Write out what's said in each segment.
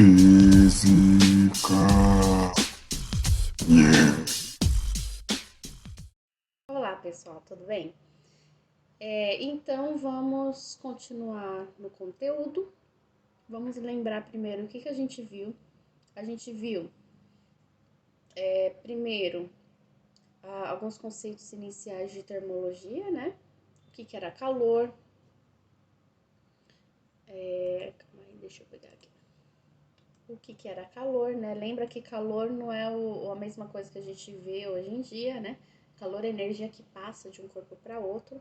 Física. Yeah. Olá pessoal, tudo bem? Então vamos continuar no conteúdo. Vamos lembrar primeiro o que a gente viu. A gente viu primeiro alguns conceitos iniciais de termologia, né? O que era calor. Calma aí, deixa eu pegar aqui. O que era calor, né? Lembra que calor não é a mesma coisa que a gente vê hoje em dia, né? Calor é energia que passa de um corpo para outro.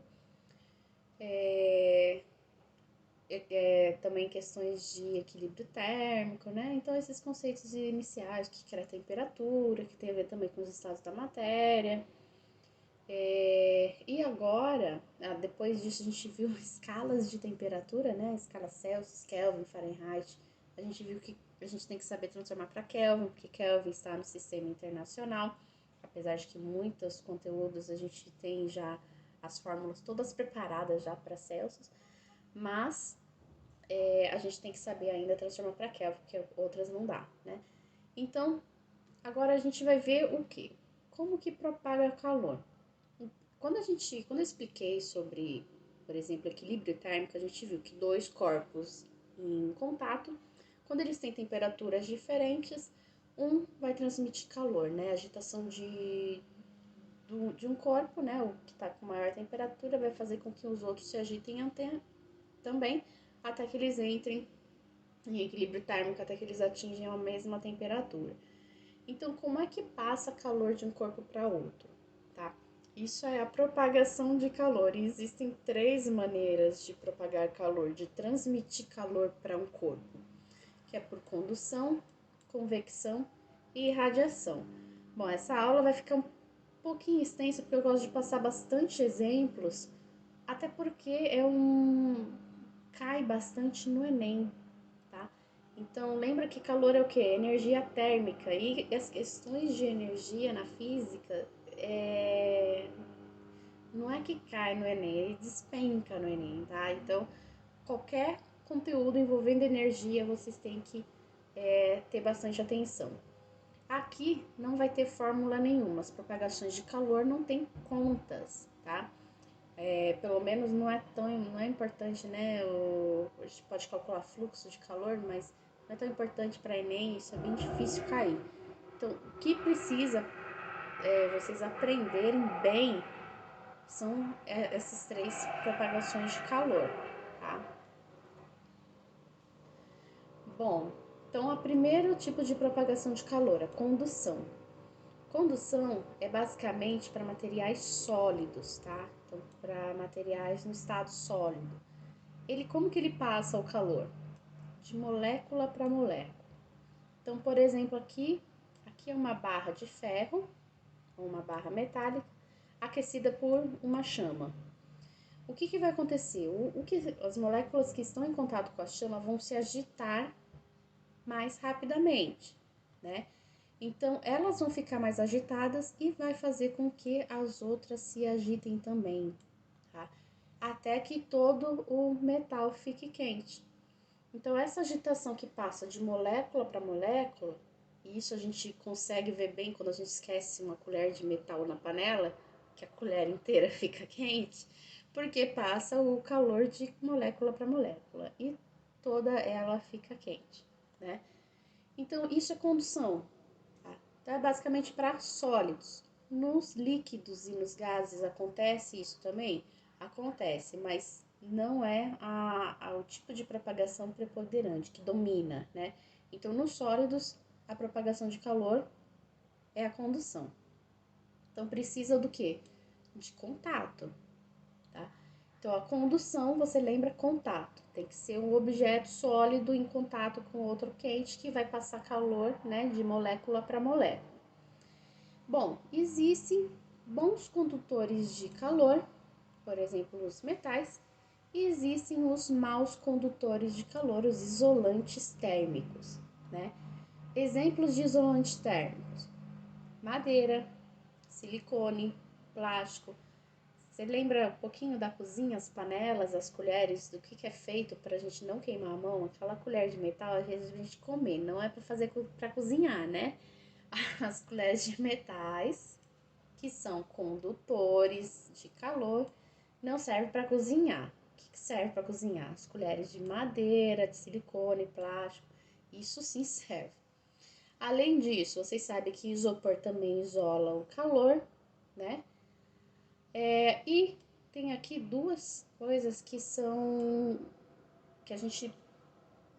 Também questões de equilíbrio térmico, né? Então, esses conceitos iniciais, o que era temperatura, que tem a ver também com os estados da matéria. E agora, depois disso, a gente viu escalas de temperatura, né? Escala Celsius, Kelvin, Fahrenheit. A gente viu que a gente tem que saber transformar para Kelvin, porque Kelvin está no sistema internacional. Apesar de que muitos conteúdos a gente tem já as fórmulas todas preparadas já para Celsius, mas a gente tem que saber ainda transformar para Kelvin, porque outras não dá, né? Então, agora a gente vai ver o que? Como que propaga calor? Quando eu expliquei sobre, por exemplo, equilíbrio térmico, a gente viu que dois corpos em contato, quando eles têm temperaturas diferentes, um vai transmitir calor, né? A agitação de um corpo, né? O que está com maior temperatura vai fazer com que os outros se agitem também, até que eles entrem em equilíbrio térmico, até que eles atingem a mesma temperatura. Então, como é que passa calor de um corpo para outro, tá? Isso é a propagação de calor. E existem três maneiras de propagar calor, de transmitir calor para um corpo, que é por condução, convecção e irradiação. Bom, essa aula vai ficar um pouquinho extensa, porque eu gosto de passar bastante exemplos, até porque cai bastante no Enem, tá? Então, lembra que calor é o quê? Energia térmica. E as questões de energia na física não é que cai no Enem, ele despenca no Enem, tá? Então, qualquer conteúdo envolvendo energia, vocês têm que ter bastante atenção. Aqui não vai ter fórmula nenhuma, as propagações de calor não tem contas, tá? Pelo menos não é importante, né? A gente pode calcular fluxo de calor, mas não é tão importante para Enem, isso é bem difícil cair. Então, o que precisa vocês aprenderem bem são essas três propagações de calor, tá? Bom, então, o primeiro tipo de propagação de calor, a condução. Condução é basicamente para materiais sólidos, tá? Então, para materiais no estado sólido. Como que ele passa o calor? De molécula para molécula. Então, por exemplo, aqui é uma barra de ferro, ou uma barra metálica, aquecida por uma chama. O que vai acontecer? As moléculas que estão em contato com a chama vão se agitar mais rapidamente, né? Então, elas vão ficar mais agitadas e vai fazer com que as outras se agitem também, tá? Até que todo o metal fique quente. Então, essa agitação que passa de molécula para molécula, e isso a gente consegue ver bem quando a gente esquece uma colher de metal na panela, que a colher inteira fica quente, porque passa o calor de molécula para molécula e toda ela fica quente, né? Então, isso é condução, tá? Então, é basicamente para sólidos. Nos líquidos e nos gases acontece isso também? Acontece, mas não é o tipo de propagação preponderante que domina, né? Então, nos sólidos, a propagação de calor é a condução. Então, precisa do quê? De contato, tá? Então, a condução, você lembra contato. Tem que ser um objeto sólido em contato com outro quente que vai passar calor, né, de molécula para molécula. Bom, existem bons condutores de calor, por exemplo, os metais, e existem os maus condutores de calor, os isolantes térmicos, né? Exemplos de isolantes térmicos: madeira, silicone, plástico, Você lembra um pouquinho da cozinha, as panelas, as colheres, do que é feito pra gente não queimar a mão? Aquela colher de metal, às vezes a gente comer, não é pra fazer pra cozinhar, né? As colheres de metais, que são condutores de calor, não serve para cozinhar. O que serve para cozinhar? As colheres de madeira, de silicone, plástico, isso sim serve. Além disso, vocês sabem que isopor também isola o calor, né? E tem aqui duas coisas que a gente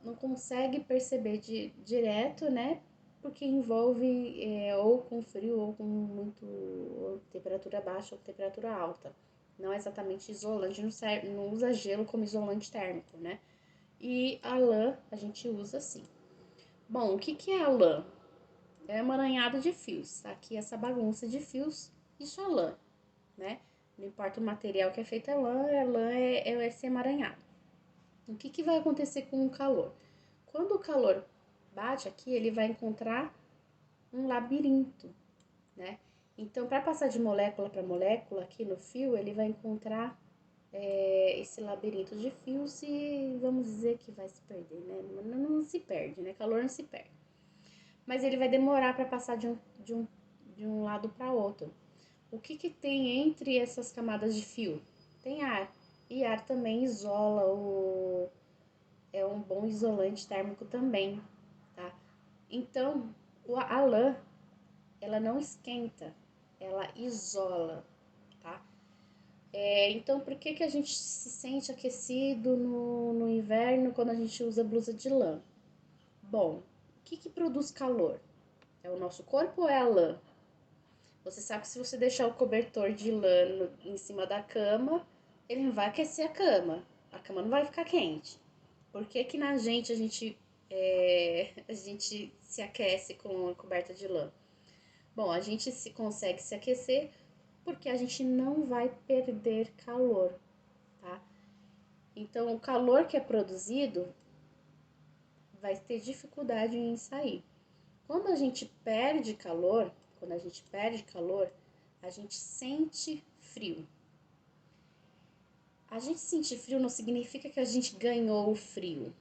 não consegue perceber direto, né? Porque envolve ou com frio ou com ou temperatura baixa ou temperatura alta. Não é exatamente isolante, não usa gelo como isolante térmico, né? E a lã a gente usa sim. Bom, o que é a lã? É emaranhado de fios. Aqui essa bagunça de fios, isso é lã, né? Não importa o material que é feito, é lã é esse emaranhado. O que vai acontecer com o calor? Quando o calor bate aqui, ele vai encontrar um labirinto, né? Então, para passar de molécula para molécula aqui no fio, ele vai encontrar esse labirinto de fios e vamos dizer que vai se perder, né? Não se perde, né? Calor não se perde. Mas ele vai demorar para passar de um lado para outro. O que tem entre essas camadas de fio? Tem ar. E ar também isola é um bom isolante térmico também, tá? Então, a lã, ela não esquenta, ela isola, tá? Então, por que a gente se sente aquecido no inverno quando a gente usa blusa de lã? Bom, o que produz calor? É o nosso corpo ou é a lã? Você sabe que se você deixar o cobertor de lã em cima da cama, ele não vai aquecer a cama não vai ficar quente. Por que na gente a gente se aquece com a coberta de lã? Bom, a gente consegue se aquecer porque a gente não vai perder calor, tá? Então, o calor que é produzido vai ter dificuldade em sair. Quando a gente perde calor, a gente sente frio. A gente sentir frio não significa que a gente ganhou o frio,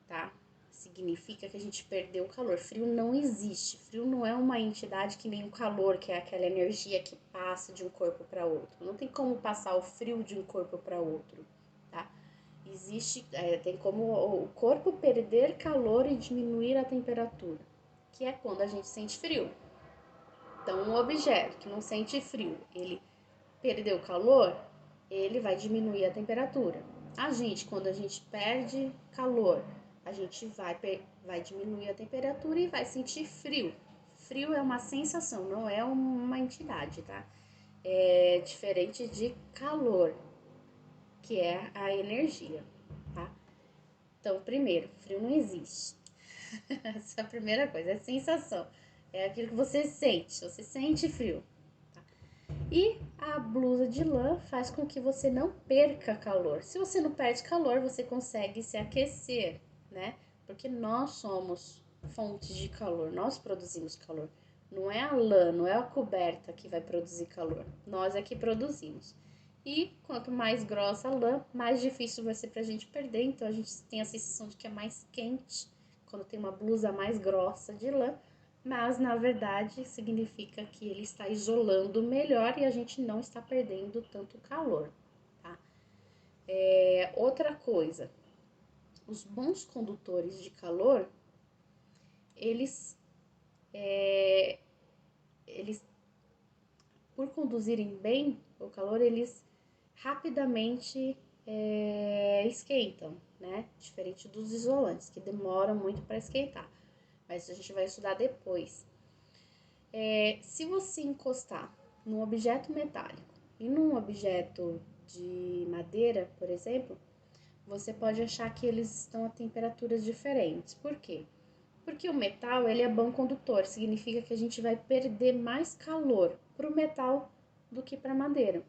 tá? Significa que a gente perdeu o calor. Frio não existe. Frio não é uma entidade que nem o calor, que é aquela energia que passa de um corpo para outro. Não tem como passar o frio de um corpo para outro, tá? Tem como o corpo perder calor e diminuir a temperatura, que é quando a gente sente frio. Então, um objeto que não sente frio, ele perdeu calor, ele vai diminuir a temperatura. Quando a gente perde calor, a gente vai diminuir a temperatura e vai sentir frio. Frio é uma sensação, não é uma entidade, tá? É diferente de calor, que é a energia, tá? Então, primeiro, frio não existe. Essa é a primeira coisa, é sensação. É aquilo que você sente frio. E a blusa de lã faz com que você não perca calor. Se você não perde calor, você consegue se aquecer, né? Porque nós somos fontes de calor, nós produzimos calor. Não é a lã, não é a coberta que vai produzir calor. Nós é que produzimos. E quanto mais grossa a lã, mais difícil vai ser pra gente perder. Então a gente tem a sensação de que é mais quente quando tem uma blusa mais grossa de lã, mas na verdade significa que ele está isolando melhor e a gente não está perdendo tanto calor, tá? Outra coisa, os bons condutores de calor, eles, eles por conduzirem bem o calor, eles rapidamente esquentam, né? Diferente dos isolantes, que demoram muito para esquentar. Mas a gente vai estudar depois. Se você encostar num objeto metálico e num objeto de madeira, por exemplo, você pode achar que eles estão a temperaturas diferentes. Por quê? Porque o metal ele é bom condutor, significa que a gente vai perder mais calor para o metal do que para a madeira.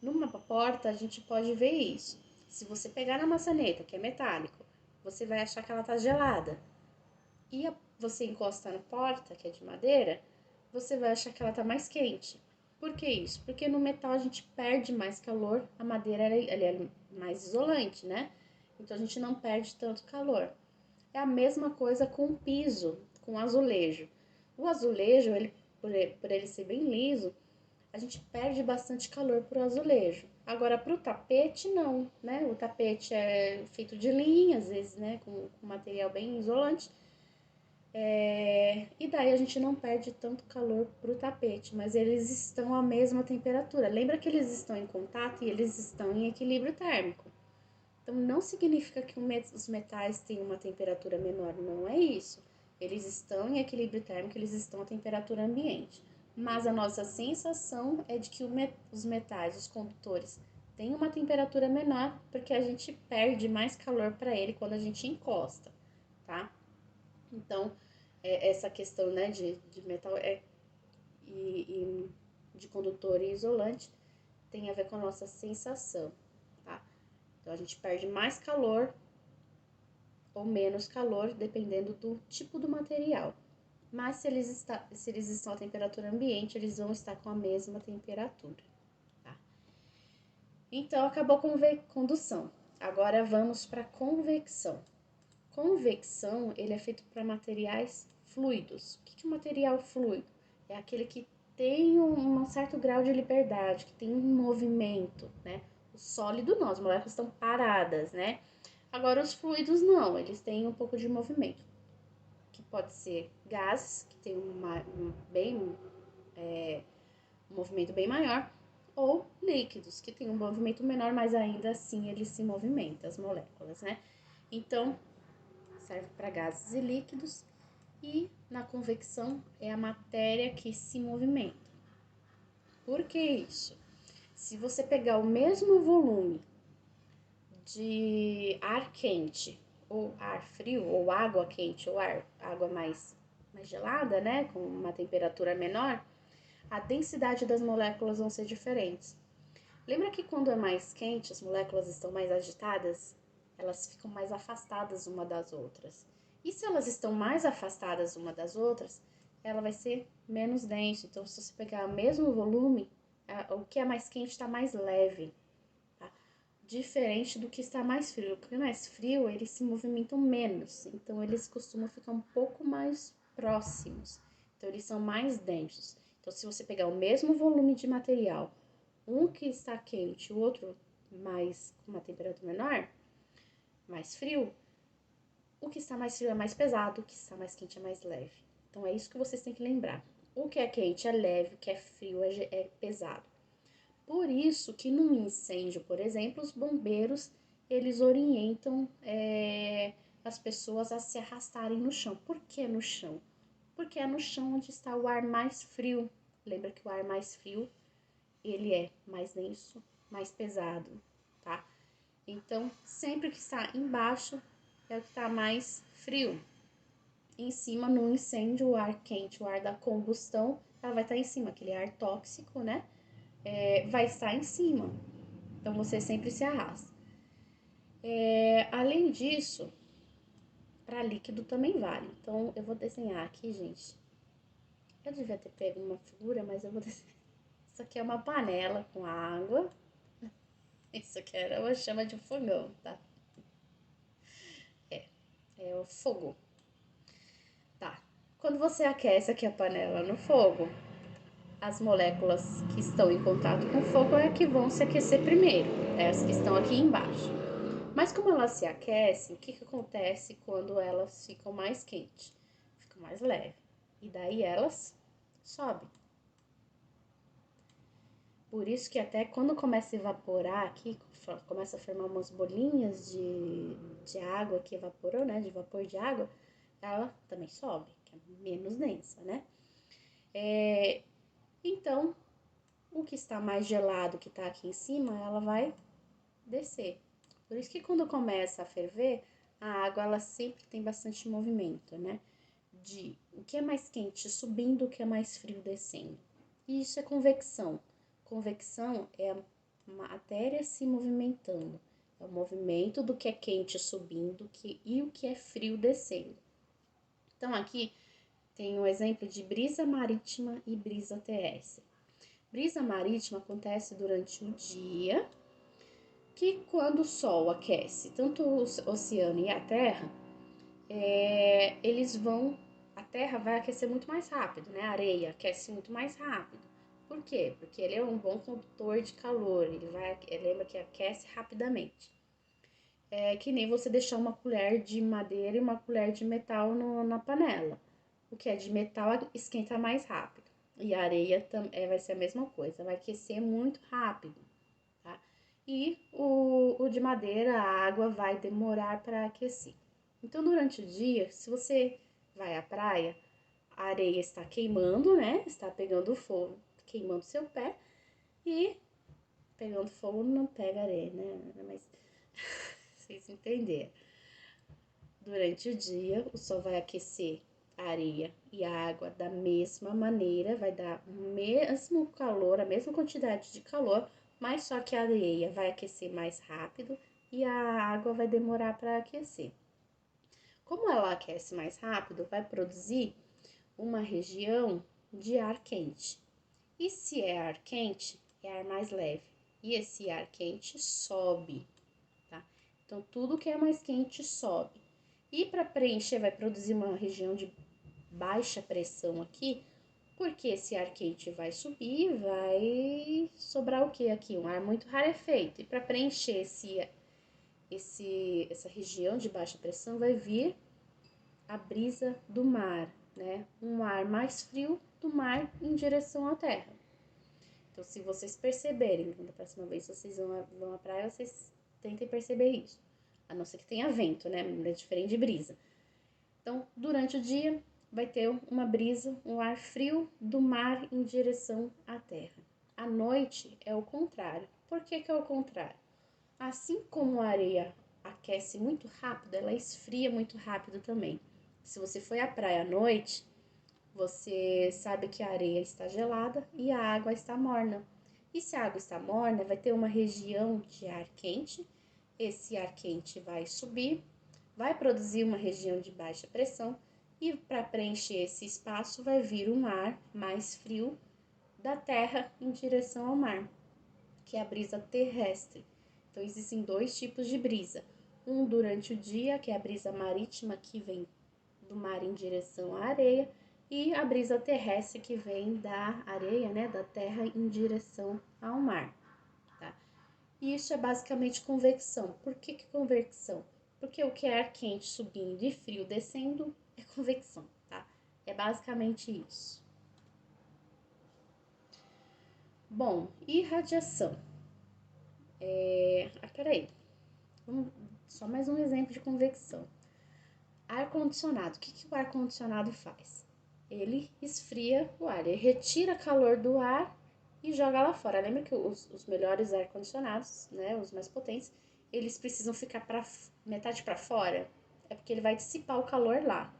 Numa porta a gente pode ver isso. Se você pegar na maçaneta, que é metálico, você vai achar que ela está gelada. E você encosta na porta, que é de madeira, você vai achar que ela tá mais quente. Por que isso? Porque no metal a gente perde mais calor, a madeira ela é mais isolante, né? Então a gente não perde tanto calor. É a mesma coisa com o piso, com o azulejo. O azulejo, por ele ser bem liso, a gente perde bastante calor pro azulejo. Agora, pro tapete, não, né? O tapete é feito de linha, às vezes, né? Com material bem isolante. E daí a gente não perde tanto calor pro tapete, mas eles estão à mesma temperatura. Lembra que eles estão em contato e eles estão em equilíbrio térmico. Então não significa que os metais têm uma temperatura menor, não é isso. Eles estão em equilíbrio térmico, eles estão à temperatura ambiente. Mas a nossa sensação é de que os metais, os condutores, têm uma temperatura menor porque a gente perde mais calor para ele quando a gente encosta, tá? Então, essa questão, né, de metal e de condutor e isolante tem a ver com a nossa sensação, tá? Então, a gente perde mais calor ou menos calor, dependendo do tipo do material. Mas se eles estão à temperatura ambiente, eles vão estar com a mesma temperatura, tá? Então, acabou com condução. Agora vamos para convecção. Convecção, ele é feito para materiais fluidos. O que é um material fluido? É aquele que tem um certo grau de liberdade, que tem um movimento, né? O sólido não, as moléculas estão paradas, né? Agora os fluidos não, eles têm um pouco de movimento, que pode ser gases, que tem um movimento bem maior, ou líquidos, que tem um movimento menor, mas ainda assim ele se movimenta, as moléculas, né? Então, serve para gases e líquidos, e na convecção é a matéria que se movimenta. Por que isso? Se você pegar o mesmo volume de ar quente, ou ar frio, ou água quente, ou água mais gelada, né, com uma temperatura menor, a densidade das moléculas vão ser diferentes. Lembra que quando é mais quente, as moléculas estão mais agitadas, elas ficam mais afastadas uma das outras. E se elas estão mais afastadas uma das outras, ela vai ser menos densa. Então, se você pegar o mesmo volume, o que é mais quente está mais leve, tá? Diferente do que está mais frio. O que é mais frio, eles se movimentam menos. Então, eles costumam ficar um pouco mais próximos. Então, eles são mais densos. Então, se você pegar o mesmo volume de material, um que está quente, o outro mais com uma temperatura menor, mais frio, o que está mais frio é mais pesado, o que está mais quente é mais leve. Então é isso que vocês têm que lembrar. O que é quente é leve, o que é frio é pesado. Por isso que num incêndio, por exemplo, os bombeiros eles orientam as pessoas a se arrastarem no chão. Por que no chão? Porque é no chão onde está o ar mais frio. Lembra que o ar mais frio ele é mais denso, mais pesado, tá? Então, sempre que está embaixo é o que está mais frio. Em cima, no incêndio, o ar quente, o ar da combustão, ela vai estar em cima, aquele ar tóxico, né? Vai estar em cima. Então, você sempre se arrasta. Além disso, para líquido também vale. Então, eu vou desenhar aqui, gente. Eu devia ter pego uma figura, mas eu vou desenhar. Isso aqui é uma panela com água. Isso aqui era uma chama de fogão, tá? É o fogo. Tá. Quando você aquece aqui a panela no fogo, as moléculas que estão em contato com o fogo é que vão se aquecer primeiro, as que estão aqui embaixo. Mas como elas se aquecem, o que que acontece quando elas ficam mais quentes? Ficam mais leve. E daí elas sobem. Por isso que até quando começa a evaporar aqui, começa a formar umas bolinhas de água que evaporou, né? De vapor de água, ela também sobe, que é menos densa, né? Então, o que está mais gelado, que está aqui em cima, ela vai descer. Por isso que quando começa a ferver, a água ela sempre tem bastante movimento, né? De o que é mais quente subindo, o que é mais frio descendo. E isso é convecção. Convecção é a matéria se movimentando. É o movimento do que é quente subindo e o que é frio descendo. Então, aqui tem um exemplo de brisa marítima e brisa terrestre. Brisa marítima acontece durante o dia, que quando o sol aquece tanto o oceano e a terra, a terra vai aquecer muito mais rápido, né? A areia aquece muito mais rápido. Por quê? Porque ele é um bom condutor de calor, lembra que aquece rapidamente. É que nem você deixar uma colher de madeira e uma colher de metal na panela. O que é de metal esquenta mais rápido. E a areia vai ser a mesma coisa, vai aquecer muito rápido, tá? E o de madeira, a água vai demorar para aquecer. Então, durante o dia, se você vai à praia, a areia está queimando, né? Está pegando fogo, queimando seu pé. E pegando fogo não pega areia, né? Mas vocês entenderam. Durante o dia, o sol vai aquecer a areia e a água da mesma maneira, vai dar o mesmo calor, a mesma quantidade de calor, mas só que a areia vai aquecer mais rápido e a água vai demorar para aquecer. Como ela aquece mais rápido, vai produzir uma região de ar quente. E se é ar quente, é ar mais leve. E esse ar quente sobe, tá? Então, tudo que é mais quente sobe. E para preencher, vai produzir uma região de baixa pressão aqui, porque esse ar quente vai subir, vai sobrar o que aqui? Um ar muito rarefeito. E para preencher essa região de baixa pressão, vai vir a brisa do mar, né? Um ar mais frio do mar em direção à terra. Então, se vocês perceberem, da próxima vez vocês vão à praia, vocês tentem perceber isso. A não ser que tenha vento, né? É diferente de brisa. Então, durante o dia, vai ter uma brisa, um ar frio do mar em direção à terra. À noite é o contrário. Por que é o contrário? Assim como a areia aquece muito rápido, ela esfria muito rápido também. Se você foi à praia à noite, você sabe que a areia está gelada e a água está morna. E se a água está morna, vai ter uma região de ar quente. Esse ar quente vai subir, vai produzir uma região de baixa pressão e para preencher esse espaço vai vir um ar mais frio da terra em direção ao mar, que é a brisa terrestre. Então existem dois tipos de brisa. Um durante o dia, que é a brisa marítima, que vem do mar em direção à areia, e a brisa terrestre, que vem da areia, né, da terra em direção ao mar, tá? E isso é basicamente convecção. Por que convecção? Porque o que é ar quente subindo e frio descendo é convecção, tá? É basicamente isso. Bom, e radiação? Peraí. Só mais um exemplo de convecção. Ar-condicionado. O que o ar-condicionado faz? Ele esfria o ar, ele retira calor do ar e joga lá fora. Lembra que os melhores ar-condicionados, né, os mais potentes, eles precisam ficar metade para fora? É porque ele vai dissipar o calor lá.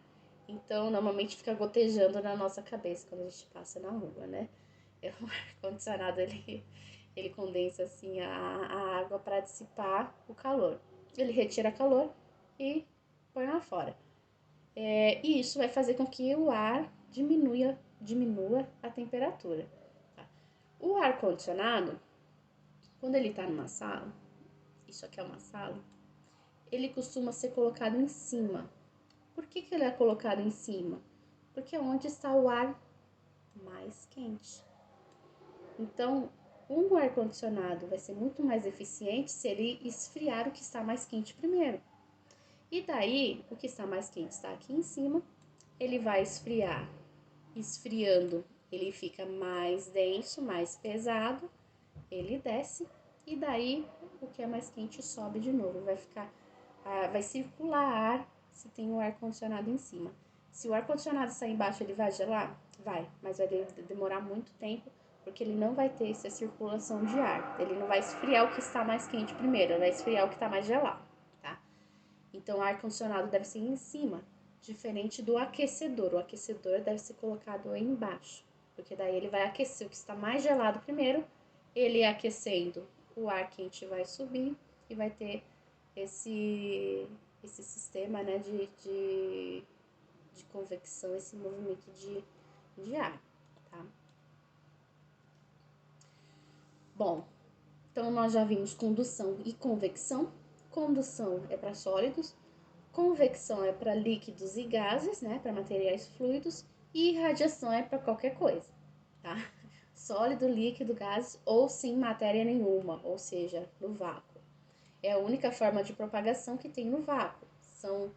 Então, normalmente fica gotejando na nossa cabeça quando a gente passa na rua, né? O ar-condicionado, ele condensa assim a água para dissipar o calor. Ele retira calor e põe lá fora. E isso vai fazer com que o ar diminua a temperatura. Tá? O ar-condicionado, quando ele está numa sala, isso aqui é uma sala, ele costuma ser colocado em cima. Por que ele é colocado em cima? Porque é onde está o ar mais quente. Então, um ar-condicionado vai ser muito mais eficiente se ele esfriar o que está mais quente primeiro. E daí, o que está mais quente está aqui em cima, ele vai esfriar. Esfriando, ele fica mais denso, mais pesado, ele desce e daí o que é mais quente sobe de novo, vai circular ar se tem o ar condicionado em cima. Se o ar condicionado está embaixo, ele vai gelar? Vai, mas vai demorar muito tempo porque ele não vai ter essa circulação de ar. Ele não vai esfriar o que está mais quente primeiro, ele vai esfriar o que está mais gelado, tá? Então, o ar-condicionado deve ser em cima, diferente do aquecedor. O aquecedor deve ser colocado aí embaixo, porque daí ele vai aquecer o que está mais gelado primeiro, ele aquecendo, o ar quente vai subir e vai ter esse sistema, né, de convecção, esse movimento de ar, tá? Bom, então nós já vimos condução e convecção. Condução é para sólidos, convecção é para líquidos e gases, né, para materiais fluidos, e irradiação é para qualquer coisa, tá? Sólido, líquido, gases ou sem matéria nenhuma, ou seja, no vácuo. É a única forma de propagação que tem no vácuo. São,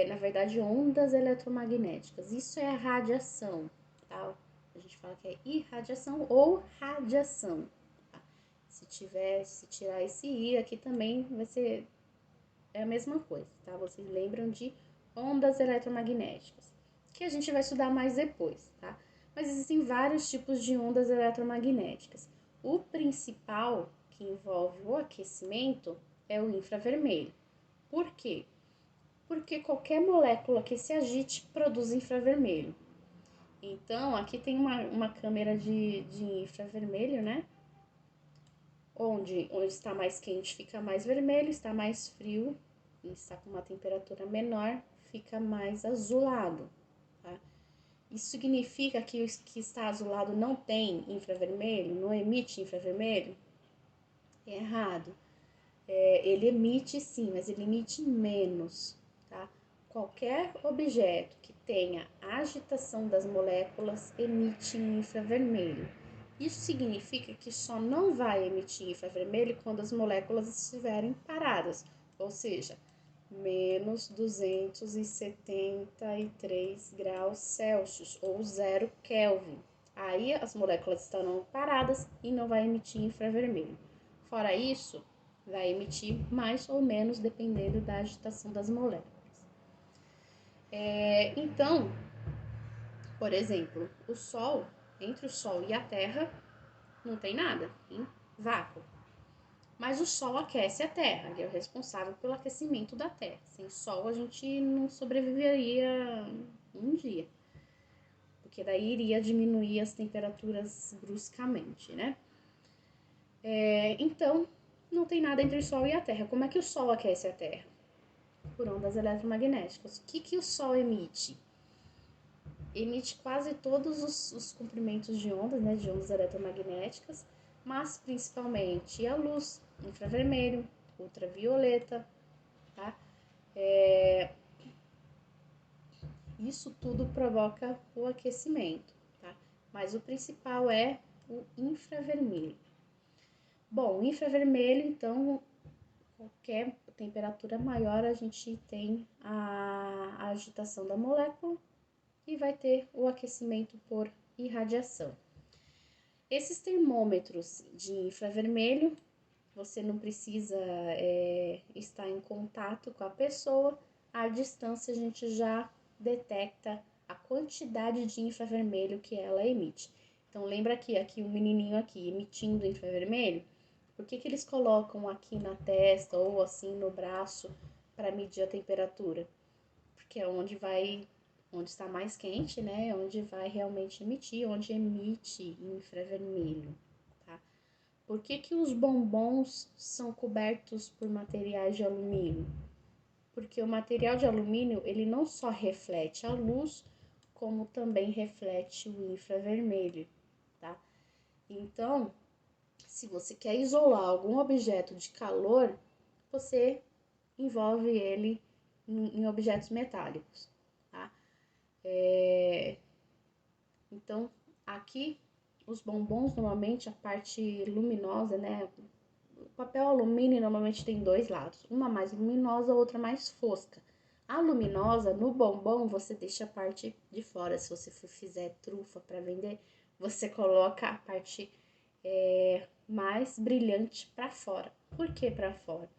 na verdade, ondas eletromagnéticas. Isso é a radiação, tá? A gente fala que é irradiação ou radiação. Tá? Se tirar esse i aqui também vai ser a mesma coisa, tá? Vocês lembram de ondas eletromagnéticas, que a gente vai estudar mais depois, tá? Mas existem vários tipos de ondas eletromagnéticas. O principal, que envolve o aquecimento, é o infravermelho. Por quê? Porque qualquer molécula que se agite produz infravermelho. Então, aqui tem uma câmera de infravermelho, né? Onde está mais quente fica mais vermelho, está mais frio e está com uma temperatura menor, fica mais azulado, tá? Isso significa que o que está azulado não tem infravermelho, não emite infravermelho? É errado. Ele emite sim, mas ele emite menos, tá? Qualquer objeto que tenha agitação das moléculas emite infravermelho. Isso significa que só não vai emitir infravermelho quando as moléculas estiverem paradas, ou seja, menos 273 graus Celsius ou 0 Kelvin. Aí as moléculas estarão paradas e não vai emitir infravermelho. Fora isso, vai emitir mais ou menos dependendo da agitação das moléculas. Então, por exemplo, o Sol, entre o Sol e a Terra, não tem nada, tem vácuo. Mas o Sol aquece a Terra, ele é o responsável pelo aquecimento da Terra. Sem Sol a gente não sobreviveria um dia, porque daí iria diminuir as temperaturas bruscamente, né? Então, não tem nada entre o Sol e a Terra. Como é que o Sol aquece a Terra? Por ondas eletromagnéticas. O que o Sol emite? Emite quase todos os comprimentos de ondas, né, de ondas eletromagnéticas, mas principalmente a luz, infravermelho, ultravioleta, tá? Isso tudo provoca o aquecimento, tá? Mas o principal é o infravermelho. Bom, o infravermelho, então, qualquer temperatura maior, a gente tem a agitação da molécula e vai ter o aquecimento por irradiação. Esses termômetros de infravermelho, você não precisa estar em contato com a pessoa, à distância a gente já detecta a quantidade de infravermelho que ela emite. Então lembra aqui o menininho aqui emitindo infravermelho? Por que eles colocam aqui na testa ou assim no braço para medir a temperatura? Porque é onde está mais quente, né? Onde vai realmente emitir, onde emite infravermelho, tá? Por que os bombons são cobertos por materiais de alumínio? Porque o material de alumínio, ele não só reflete a luz, como também reflete o infravermelho, tá? Então, se você quer isolar algum objeto de calor, você envolve ele em objetos metálicos, tá? Então, aqui, os bombons, normalmente, a parte luminosa, né? O papel alumínio normalmente tem dois lados, uma mais luminosa, a outra mais fosca. A luminosa, no bombom, você deixa a parte de fora. Se você fizer trufa para vender, você coloca a parte mais brilhante para fora. Por que para fora?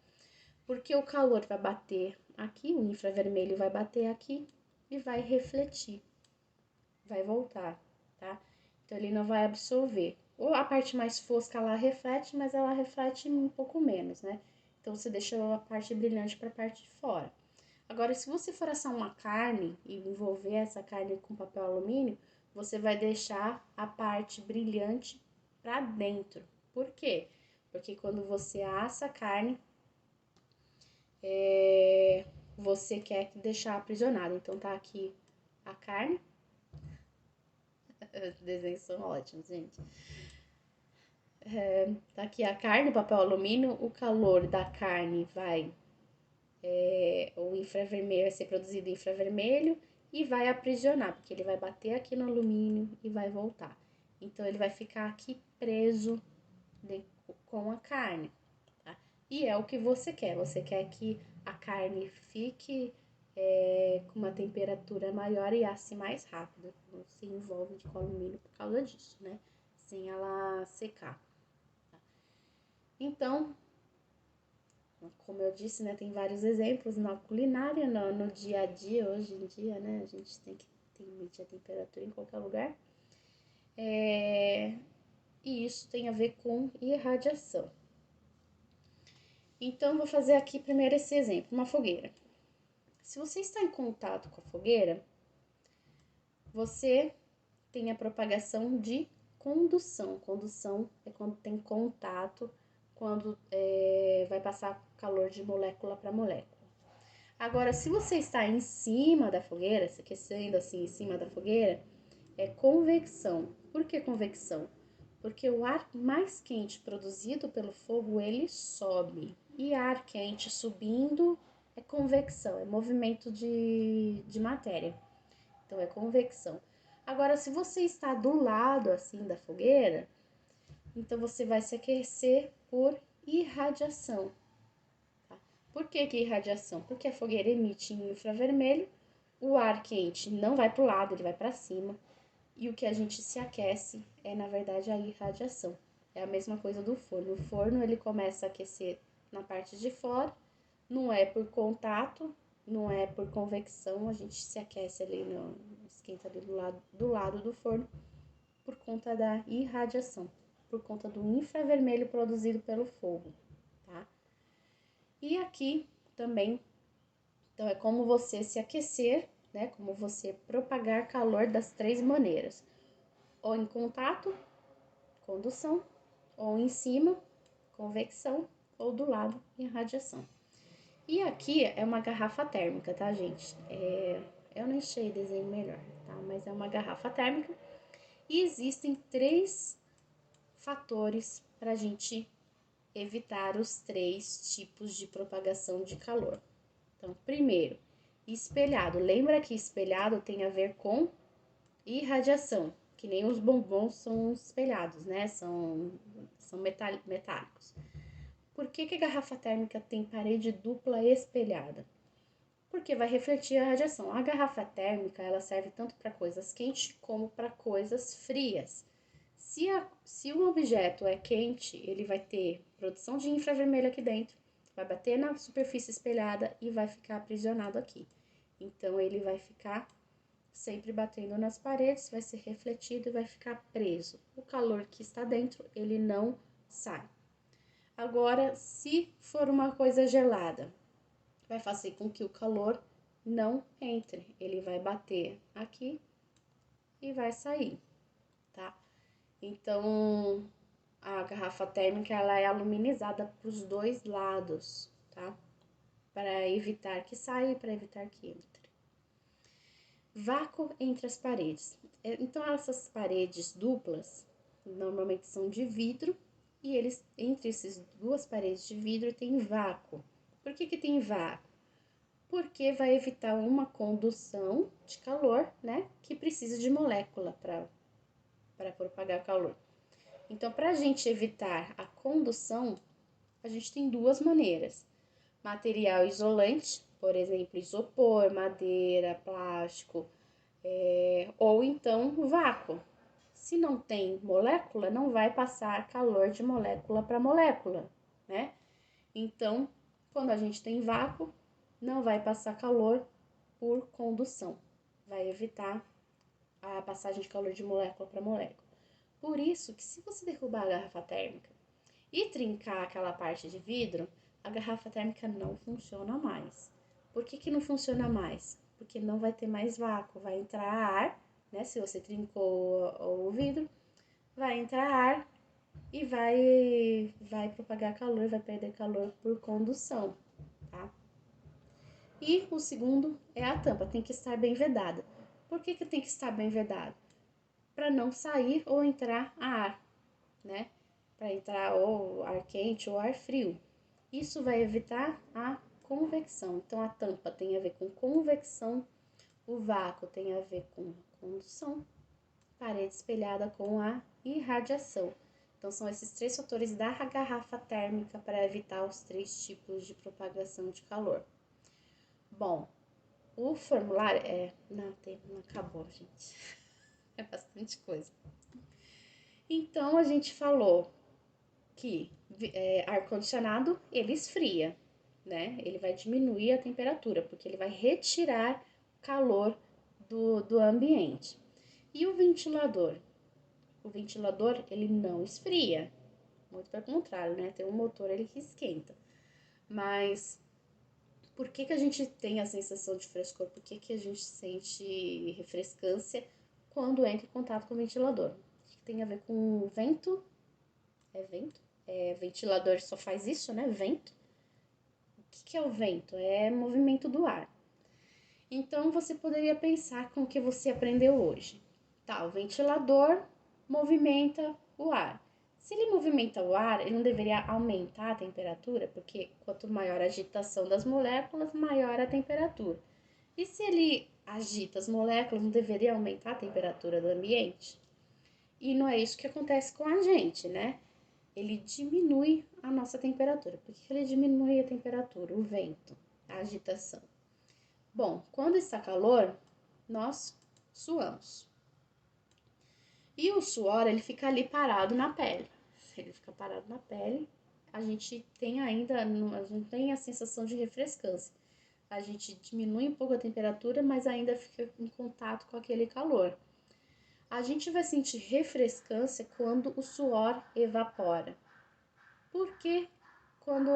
Porque o calor vai bater aqui, o infravermelho vai bater aqui e vai refletir, vai voltar, tá? Então ele não vai absorver. Ou a parte mais fosca ela reflete, mas ela reflete um pouco menos, né? Então você deixa a parte brilhante para a parte de fora. Agora, se você for assar uma carne e envolver essa carne com papel alumínio, você vai deixar a parte brilhante para dentro. Por quê? Porque quando você assa a carne, você quer deixar aprisionada. Então tá aqui a carne. Os desenhos são ótimos, gente. Tá aqui a carne, papel alumínio, o calor da carne vai, o infravermelho vai ser produzido em infravermelho e vai aprisionar, porque ele vai bater aqui no alumínio e vai voltar. Então, ele vai ficar aqui preso com a carne, tá? E é o que você quer que a carne fique com uma temperatura maior e asse mais rápido, não se envolve com o alumínio por causa disso, né? Sem ela secar. Então, como eu disse, né, tem vários exemplos na culinária, no dia a dia, hoje em dia, né, a gente tem que medir a temperatura em qualquer lugar. E isso tem a ver com irradiação. Então, vou fazer aqui primeiro esse exemplo, uma fogueira. Se você está em contato com a fogueira, você tem a propagação de condução. Condução é quando tem contato, quando vai passar calor de molécula para molécula. Agora, se você está em cima da fogueira, se aquecendo assim em cima da fogueira, é convecção. Por que convecção? Porque o ar mais quente produzido pelo fogo, ele sobe. E ar quente subindo é convecção, é movimento de matéria. Então, é convecção. Agora, se você está do lado assim da fogueira, então você vai se aquecer por irradiação. Tá? Por que irradiação? Porque a fogueira emite infravermelho, o ar quente não vai para o lado, ele vai para cima. E o que a gente se aquece é, na verdade, a irradiação. É a mesma coisa do forno. O forno, ele começa a aquecer na parte de fora, não é por contato, não é por convecção, a gente se aquece ali, esquenta ali do lado do forno, por conta da irradiação, por conta do infravermelho produzido pelo fogo, tá? E aqui também, então é como você se aquecer, né? Como você propagar calor das três maneiras: ou em contato, condução, ou em cima, convecção, ou do lado, irradiação. E aqui é uma garrafa térmica, tá, gente? Eu não achei desenho melhor, tá? Mas é uma garrafa térmica. E existem 3 fatores para a gente evitar os 3 tipos de propagação de calor. Então, primeiro, espelhado. Lembra que espelhado tem a ver com irradiação, que nem os bombons são espelhados, né? São metálicos. Por que a garrafa térmica tem parede dupla espelhada? Porque vai refletir a radiação. A garrafa térmica, ela serve tanto para coisas quentes como para coisas frias. Se um objeto é quente, ele vai ter produção de infravermelho aqui dentro, vai bater na superfície espelhada e vai ficar aprisionado aqui. Então, ele vai ficar sempre batendo nas paredes, vai ser refletido e vai ficar preso. O calor que está dentro, ele não sai. Agora, se for uma coisa gelada, vai fazer com que o calor não entre. Ele vai bater aqui e vai sair, tá? Então, a garrafa térmica, ela é aluminizada para os 2 lados, tá? Para evitar que saia e para evitar que entre. Vácuo entre as paredes. Então, essas paredes duplas, normalmente são de vidro, e entre essas 2 paredes de vidro tem vácuo. Por que tem vácuo? Porque vai evitar uma condução de calor, né? Que precisa de molécula para propagar calor. Então, para a gente evitar a condução, a gente tem 2 maneiras: material isolante, por exemplo, isopor, madeira, plástico, ou então vácuo. Se não tem molécula, não vai passar calor de molécula para molécula, né? Então, quando a gente tem vácuo, não vai passar calor por condução, vai evitar a passagem de calor de molécula para molécula. Por isso que, se você derrubar a garrafa térmica e trincar aquela parte de vidro, a garrafa térmica não funciona mais. Por que não funciona mais? Porque não vai ter mais vácuo, vai entrar ar, né? Se você trincou o vidro, vai entrar ar e vai propagar calor, vai perder calor por condução, tá? E o segundo é a tampa, tem que estar bem vedada. Por que tem que estar bem vedada? Para não sair ou entrar ar, né? para entrar ou ar quente ou ar frio. Isso vai evitar a convecção. Então, a tampa tem a ver com convecção, o vácuo tem a ver com condução, parede espelhada com a irradiação. Então, são esses três fatores da garrafa térmica para evitar os três tipos de propagação de calor. Bom, o formulário não acabou, gente. É bastante coisa. Então, a gente falou que ar-condicionado, ele esfria, né? Ele vai diminuir a temperatura, porque ele vai retirar calor do ambiente. E o ventilador? O ventilador, ele não esfria, muito pelo contrário, né? Tem um motor ele que esquenta. Mas por que a gente tem a sensação de frescor? Por que a gente sente refrescância quando entra em contato com o ventilador? Tem a ver com o vento? É vento? Ventilador só faz isso, né? Vento. O que é o vento? É movimento do ar. Então, você poderia pensar com o que você aprendeu hoje. Tá, o ventilador movimenta o ar. Se ele movimenta o ar, ele não deveria aumentar a temperatura, porque quanto maior a agitação das moléculas, maior a temperatura. E se ele agita as moléculas, não deveria aumentar a temperatura do ambiente? E não é isso que acontece com a gente, né? Ele diminui a nossa temperatura. Por que ele diminui a temperatura? O vento, a agitação. Bom, quando está calor, nós suamos. E o suor, ele fica ali parado na pele. Se ele fica parado na pele, a gente não tem a sensação de refrescância. A gente diminui um pouco a temperatura, mas ainda fica em contato com aquele calor. A gente vai sentir refrescância quando o suor evapora. Por que quando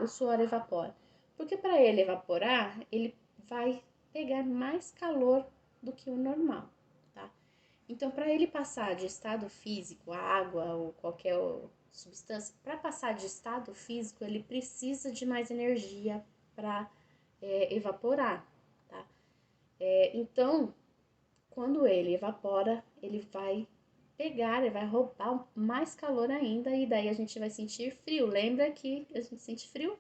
o suor evapora? Porque para ele evaporar, ele vai pegar mais calor do que o normal, tá? Então, para ele passar de estado físico, a água ou qualquer substância, para passar de estado físico, ele precisa de mais energia para evaporar, tá? Então, quando ele evapora, ele vai ele vai roubar mais calor ainda e daí a gente vai sentir frio. Lembra que a gente sente frio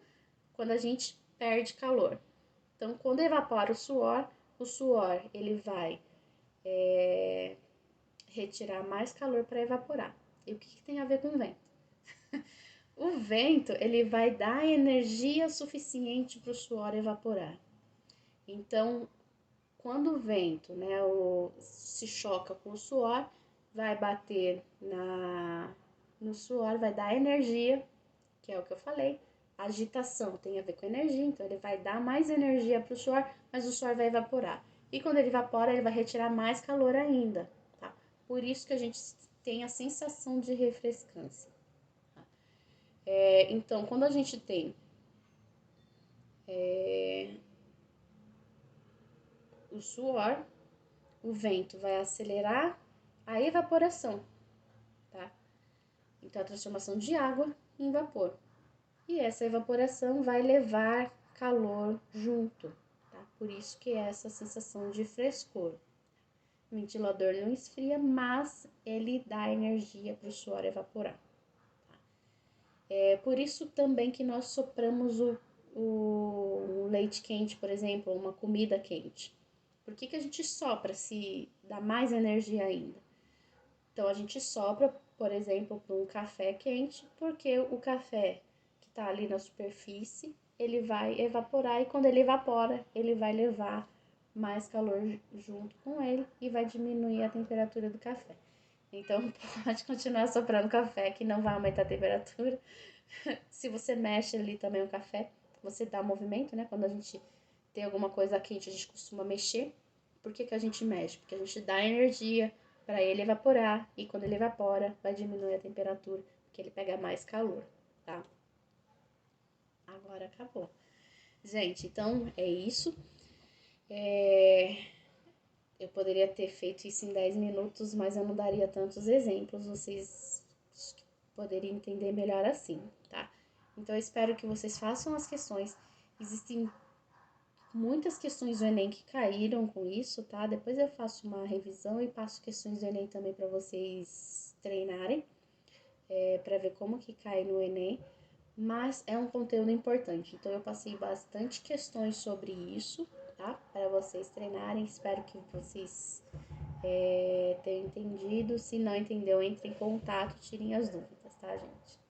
quando a gente perde calor. Então, quando evapora o suor ele vai retirar mais calor para evaporar. E o que tem a ver com o vento? O vento ele vai dar energia suficiente para o suor evaporar. Então, quando o vento, né, se choca com o suor, vai bater no suor, vai dar energia, que é o que eu falei. A agitação tem a ver com energia, então ele vai dar mais energia para o suor, mas o suor vai evaporar. E quando ele evapora, ele vai retirar mais calor ainda, tá? Por isso que a gente tem a sensação de refrescância. Tá? Então, quando a gente tem o suor, o vento vai acelerar a evaporação, tá? Então, a transformação de água em vapor. E essa evaporação vai levar calor junto, tá? Por isso que é essa sensação de frescor. O ventilador não esfria, mas ele dá energia para o suor evaporar. Tá? É por isso também que nós sopramos o leite quente, por exemplo, uma comida quente. Por que a gente sopra se dá mais energia ainda? Então, a gente sopra, por exemplo, para um café quente, porque o café que está ali na superfície, ele vai evaporar e quando ele evapora, ele vai levar mais calor junto com ele e vai diminuir a temperatura do café. Então, pode continuar soprando café que não vai aumentar a temperatura. Se você mexe ali também o café, você dá movimento, né? Quando a gente tem alguma coisa quente, a gente costuma mexer. Por que a gente mexe? Porque a gente dá energia para ele evaporar e quando ele evapora, vai diminuir a temperatura, porque ele pega mais calor, tá? Agora acabou. Gente, então é isso. Eu poderia ter feito isso em 10 minutos, mas eu não daria tantos exemplos, vocês poderiam entender melhor assim, tá? Então eu espero que vocês façam as questões. Existem muitas questões do Enem que caíram com isso, tá? Depois eu faço uma revisão e passo questões do Enem também para vocês treinarem. para ver como que cai no Enem, mas é um conteúdo importante. Então eu passei bastante questões sobre isso, tá? Para vocês treinarem. Espero que vocês tenham entendido. Se não entendeu, entre em contato, tirem as dúvidas, tá, gente?